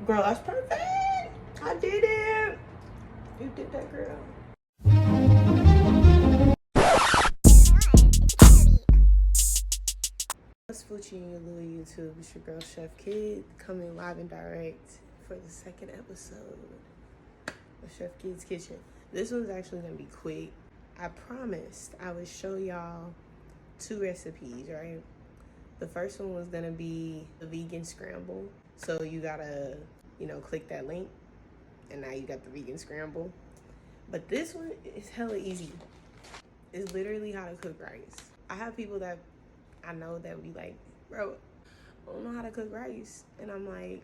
Girl, that's perfect. I did it. You did that, girl. What's Fucci and your little YouTube? It's your girl Chef Kid coming live and direct for the second episode of Chef Kid's Kitchen. This one's actually gonna be quick. I promised I would show y'all 2 recipes, right? The first one was gonna be the vegan scramble. So you gotta, click that link and now you got the vegan scramble. But this one is hella easy. It's literally how to cook rice. I have people that I know that be like, bro, I don't know how to cook rice. And I'm like,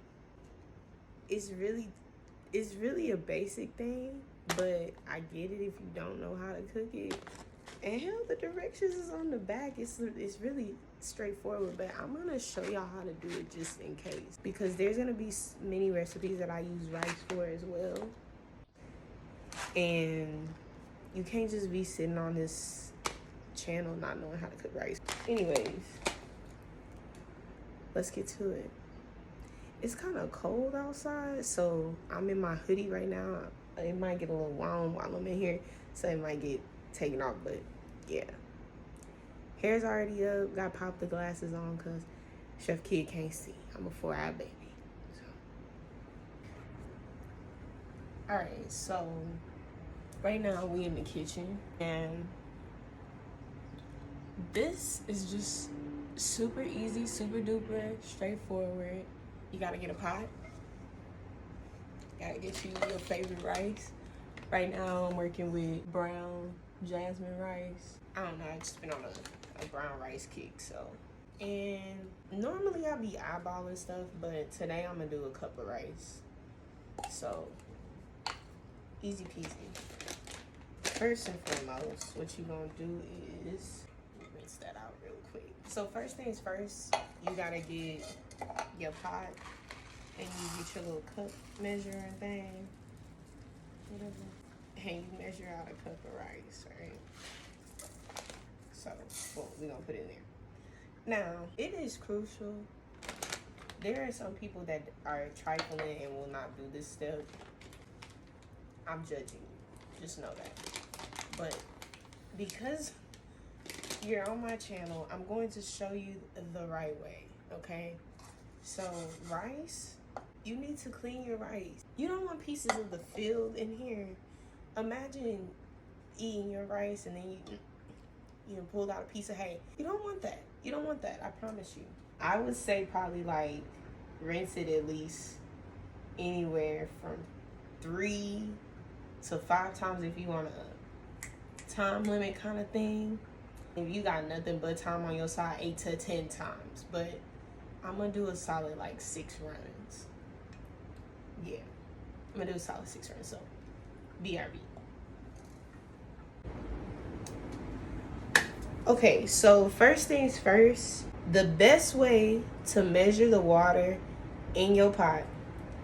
it's really a basic thing, but I get it if you don't know how to cook it. And hell, the directions is on the back. It's really straightforward, but I'm gonna show y'all how to do it just in case, because there's gonna be many recipes that I use rice for as well. And you can't just be sitting on this channel not knowing how to cook rice. Anyways, let's get to it. It's kind of cold outside, so I'm in my hoodie right now. It might get a little warm while I'm in here, so it might get taken off, but yeah. Hair's already up. Got pop the glasses on because Chef Kid can't see. I'm a 4-eye baby. So. Alright, so right now we in the kitchen, and this is just super easy, super duper straightforward. You gotta get a pot. Gotta get you your favorite rice. Right now I'm working with brown jasmine rice. I don't know, I've just been on a brown rice kick, so. And normally I be eyeballing stuff, but today I'm gonna do a cup of rice. So, easy peasy. First and foremost, what you gonna do is, rinse that out real quick. So first things first, you gotta get your pot, and you get your little cup measuring thing, whatever, and you measure out a cup of rice, right? So, well, we're gonna put it in there. Now, it is crucial. There are some people that are trifling and will not do this step. I'm judging you, just know that. But because you're on my channel, I'm going to show you the right way, okay? So, rice, you need to clean your rice. You don't want pieces of the field in here. Imagine eating your rice and then you pulled out a piece of hay. You don't want that. You don't want that, I promise you. I would say probably like rinse it at least anywhere from 3 to 5 times if you want a time limit kind of thing. If you got nothing but time on your side, 8 to 10 times. But I'm gonna do a solid like 6 runs. Yeah, I'm gonna do a solid 6 runs, so BRB. Okay, so first things first, the best way to measure the water in your pot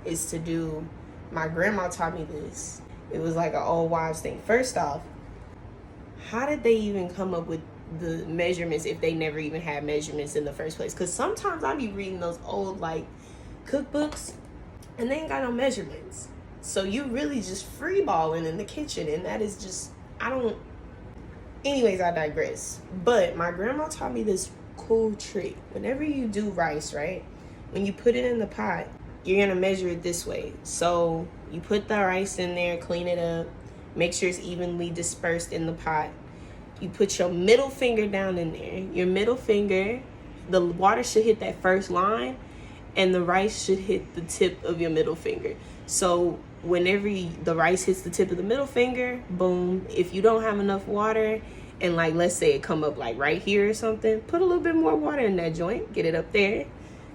is to do, my grandma taught me this. It was like an old wives thing. First off, how did they even come up with the measurements if they never even had measurements in the first place? Because sometimes I be reading those old like cookbooks and they ain't got no measurements. So you really just freeballing in the kitchen, and that is just, anyways, I digress. But my grandma taught me this cool trick. Whenever you do rice, right, when you put it in the pot, you're gonna measure it this way. So you put the rice in there, clean it up, make sure it's evenly dispersed in the pot. You put your middle finger down in there. Your middle finger, the water should hit that first line, and the rice should hit the tip of your middle finger. So whenever the rice hits the tip of the middle finger, boom. If you don't have enough water, and like let's say it come up like right here or something, put a little bit more water in that joint, get it up there,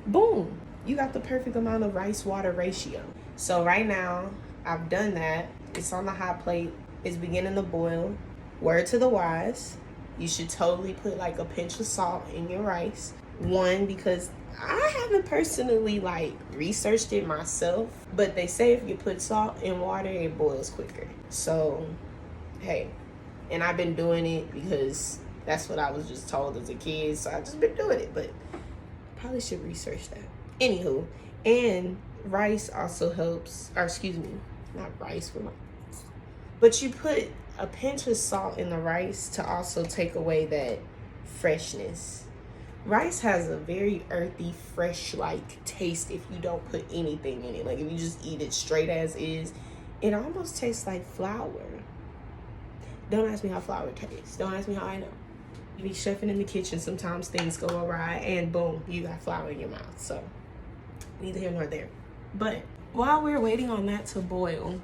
boom. You got the perfect amount of rice water ratio. So right now, I've done that. It's on the hot plate. It's beginning to boil. Word to the wise, you should totally put like a pinch of salt in your rice. One, because I haven't personally like researched it myself, but they say if you put salt in water, it boils quicker. So, hey, and I've been doing it because that's what I was just told as a kid, so I've just been doing it, but probably should research that. Anywho, and rice also helps, or excuse me, not rice, but you put a pinch of salt in the rice to also take away that freshness. Rice has a very earthy, fresh-like taste if you don't put anything in it. Like if you just eat it straight as is, it almost tastes like flour. Don't ask me how flour tastes. Don't ask me how I know. You be chefing in the kitchen, sometimes things go awry and boom, you got flour in your mouth. So neither here nor there. But while we're waiting on that to boil,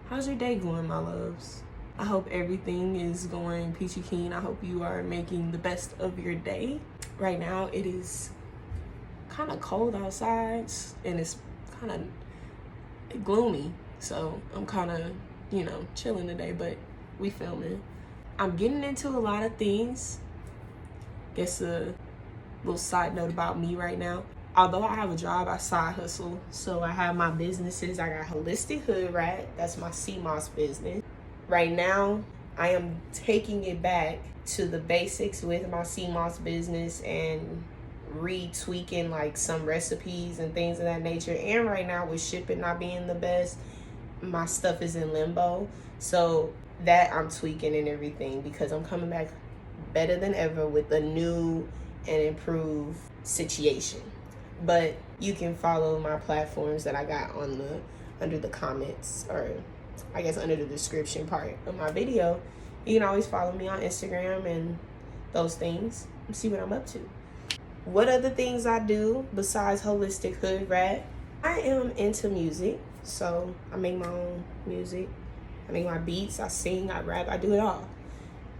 how's your day going, my loves? I hope everything is going peachy keen. I hope you are making the best of your day. Right now it is kind of cold outside and it's kind of gloomy. So I'm kind of, you know, chilling today, but we filming. I'm getting into a lot of things. Guess a little side note about me right now. Although I have a job, I side hustle. So I have my businesses. I got Holistic Hood Rat. That's my sea moss business. Right now, I am taking it back to the basics with my sea moss business and retweaking like some recipes and things of that nature. And right now with shipping not being the best, my stuff is in limbo. So that I'm tweaking and everything because I'm coming back better than ever with a new and improved situation. But you can follow my platforms that I got on the under the comments, or I guess under the description part of my video. You can always follow me on Instagram and those things and see what I'm up to. What other things I do besides Holistic Hood Rat? I am into music, so I make my own music. I make my beats, I sing, I rap, I do it all.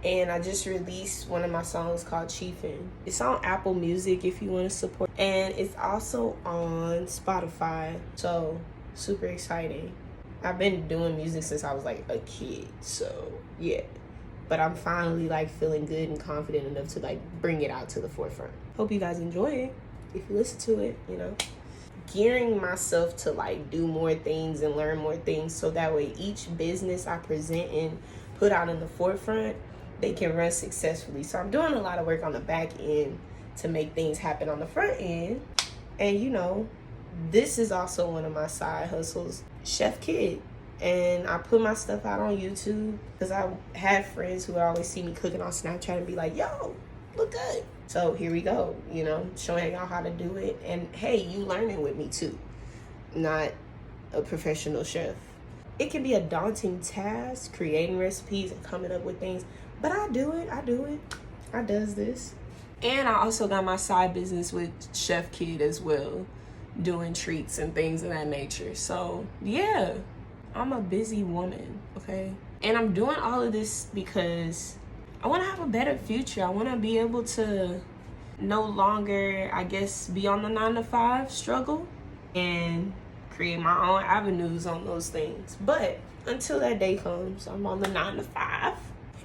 And I just released one of my songs called Chiefin. It's on Apple Music if you want to support. And it's also on Spotify, so super exciting. I've been doing music since I was like a kid, so yeah. But I'm finally like feeling good and confident enough to like bring it out to the forefront. Hope you guys enjoy it if you listen to it, you know. Gearing myself to like do more things and learn more things so that way each business I present and put out in the forefront, they can run successfully. So I'm doing a lot of work on the back end to make things happen on the front end. And you know, this is also one of my side hustles, Chef Kid. And I put my stuff out on YouTube because I have friends who always see me cooking on Snapchat and be like, yo, look good. So here we go, you know, showing y'all how to do it. And hey, you learning with me too, not a professional chef. It can be a daunting task creating recipes and coming up with things, but I do it. I does this. And I also got my side business with Chef Kid as well, doing treats and things of that nature. So yeah, I'm a busy woman, okay? And I'm doing all of this because I want to have a better future. I want to be able to no longer, I guess, be on the 9-to-5 struggle and create my own avenues on those things. But until that day comes, I'm on the 9-to-5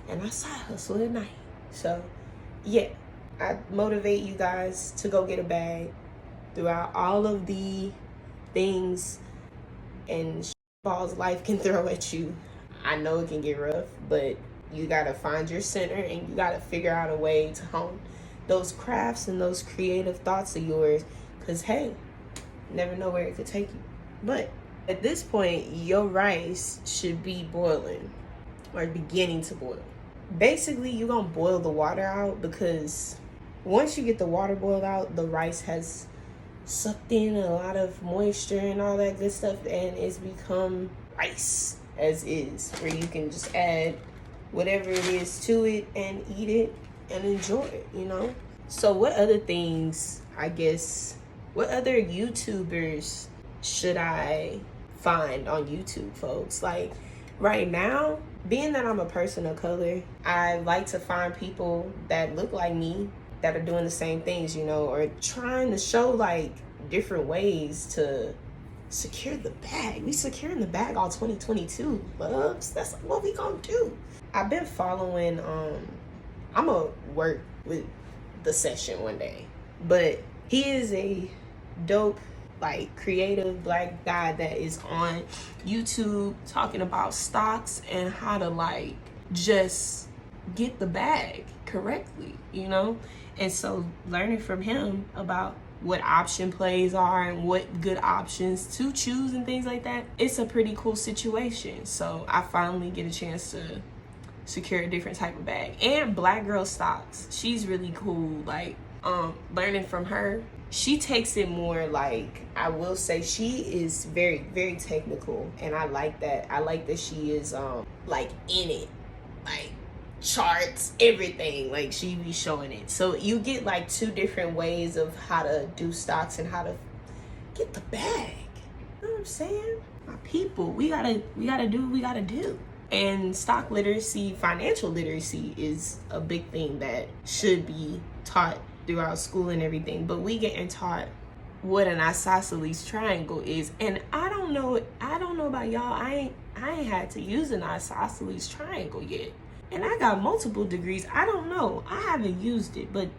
and I side hustle at night. So yeah, I motivate you guys to go get a bag throughout all of the things and balls life can throw at you. I know it can get rough, but you gotta find your center and you gotta figure out a way to hone those crafts and those creative thoughts of yours, because hey, never know where it could take you. But at this point, your rice should be boiling or beginning to boil. Basically, you're gonna boil the water out because once you get the water boiled out, the rice has sucked in a lot of moisture and all that good stuff, and it's become rice as is, where you can just add whatever it is to it and eat it and enjoy it, you know? So what other things, I guess, what other YouTubers should I find on YouTube, folks? Like right now, being that I'm a person of color, I like to find people that look like me that are doing the same things, you know, or trying to show like different ways to secure the bag. We securing the bag all 2022, loves. That's what we gonna do. I've been following, I'm gonna work with the session one day, but he is a dope, like creative black guy that is on YouTube talking about stocks and how to like just get the bag correctly, you know? And so learning from him about what option plays are and what good options to choose and things like that, it's a pretty cool situation. So I finally get a chance to secure a different type of bag. And Black Girl Stocks, she's really cool. Like, learning from her, she takes it more, like, I will say she is very, very technical, and I like that. I like that she is like in it, like charts, everything. Like, she be showing it. So you get like two different ways of how to do stocks and how to get the bag. You know what I'm saying? My people, we gotta do what we gotta do. And stock literacy, financial literacy is a big thing that should be taught throughout school and everything. But we getting taught what an isosceles triangle is. And I don't know about y'all. I ain't had to use an isosceles triangle yet. And I got multiple degrees. I don't know. I haven't used it, but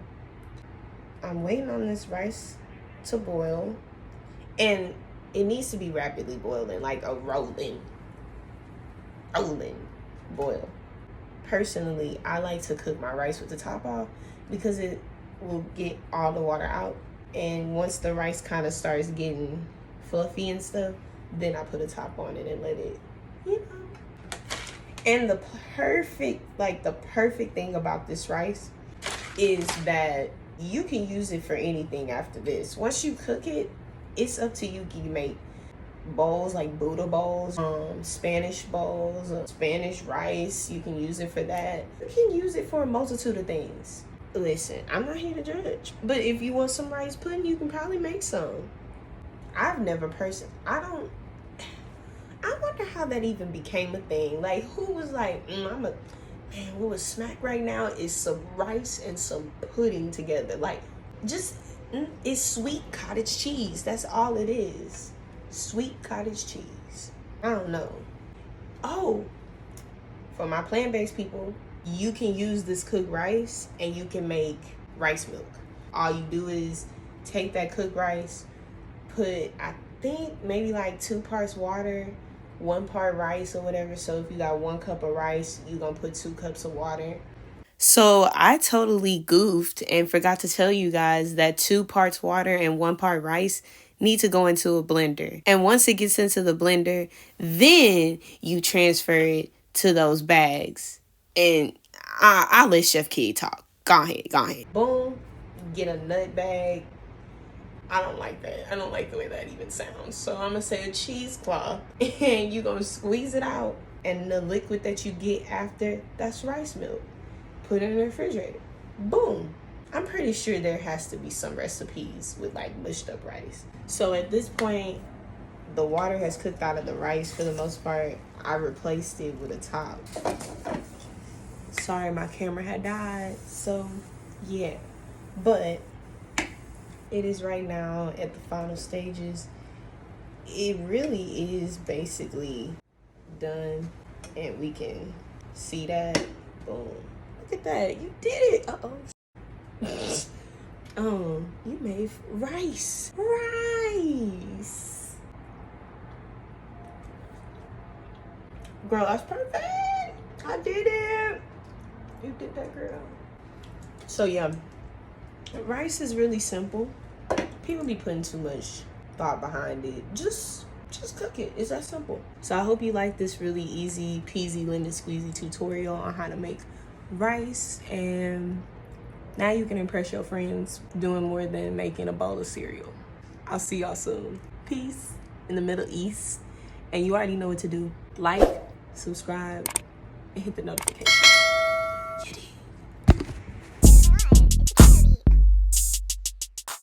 I'm waiting on this rice to boil. And it needs to be rapidly boiling, like a rolling boil. Personally, I like to cook my rice with the top off because it will get all the water out. And once the rice kind of starts getting fluffy and stuff, then I put a top on it and let it, you know. And the perfect thing about this rice is that you can use it for anything after this. Once you cook it, it's up to you. You can make bowls like Buddha bowls, Spanish bowls, Spanish rice. You can use it for that. You can use it for a multitude of things. Listen, I'm not here to judge, but if you want some rice pudding, you can probably make some. I've never I wonder how that even became a thing. Like, who was like, man, what was smack right now is some rice and some pudding together. Like, just, it's sweet cottage cheese. That's all it is. Sweet cottage cheese. I don't know. Oh, for my plant-based people, you can use this cooked rice and you can make rice milk. All you do is take that cooked rice, put, I think maybe like 2 parts water, 1 part rice or whatever. So if you got 1 cup of rice, you're gonna put 2 cups of water. So I totally goofed and forgot to tell you guys that 2 parts water and 1 part rice need to go into a blender. And once it gets into the blender, then you transfer it to those bags. And I'll let Chef Kid talk. Go ahead. Boom, get a nut bag. I don't like that. I don't like the way that even sounds. So I'm gonna say a cheesecloth, and you're gonna squeeze it out, and the liquid that you get after, that's rice milk. Put it in the refrigerator. Boom. I'm pretty sure there has to be some recipes with like mushed up rice. So at this point, the water has cooked out of the rice for the most part. I replaced it with a top. Sorry, my camera had died. So yeah, but it is right now at the final stages. It really is basically done, and we can see that. Boom. Look at that. You did it. You made rice. Girl, that's perfect. I did it. You did that, girl. So yeah, rice is really simple. People be putting too much thought behind it. Just cook it. It's that simple. So I hope you like this really easy peasy lemon squeezy tutorial on how to make rice, and now you can impress your friends doing more than making a bowl of cereal. I'll see y'all soon. Peace in the Middle East. And you already know what to do. Like, subscribe, and hit the notification.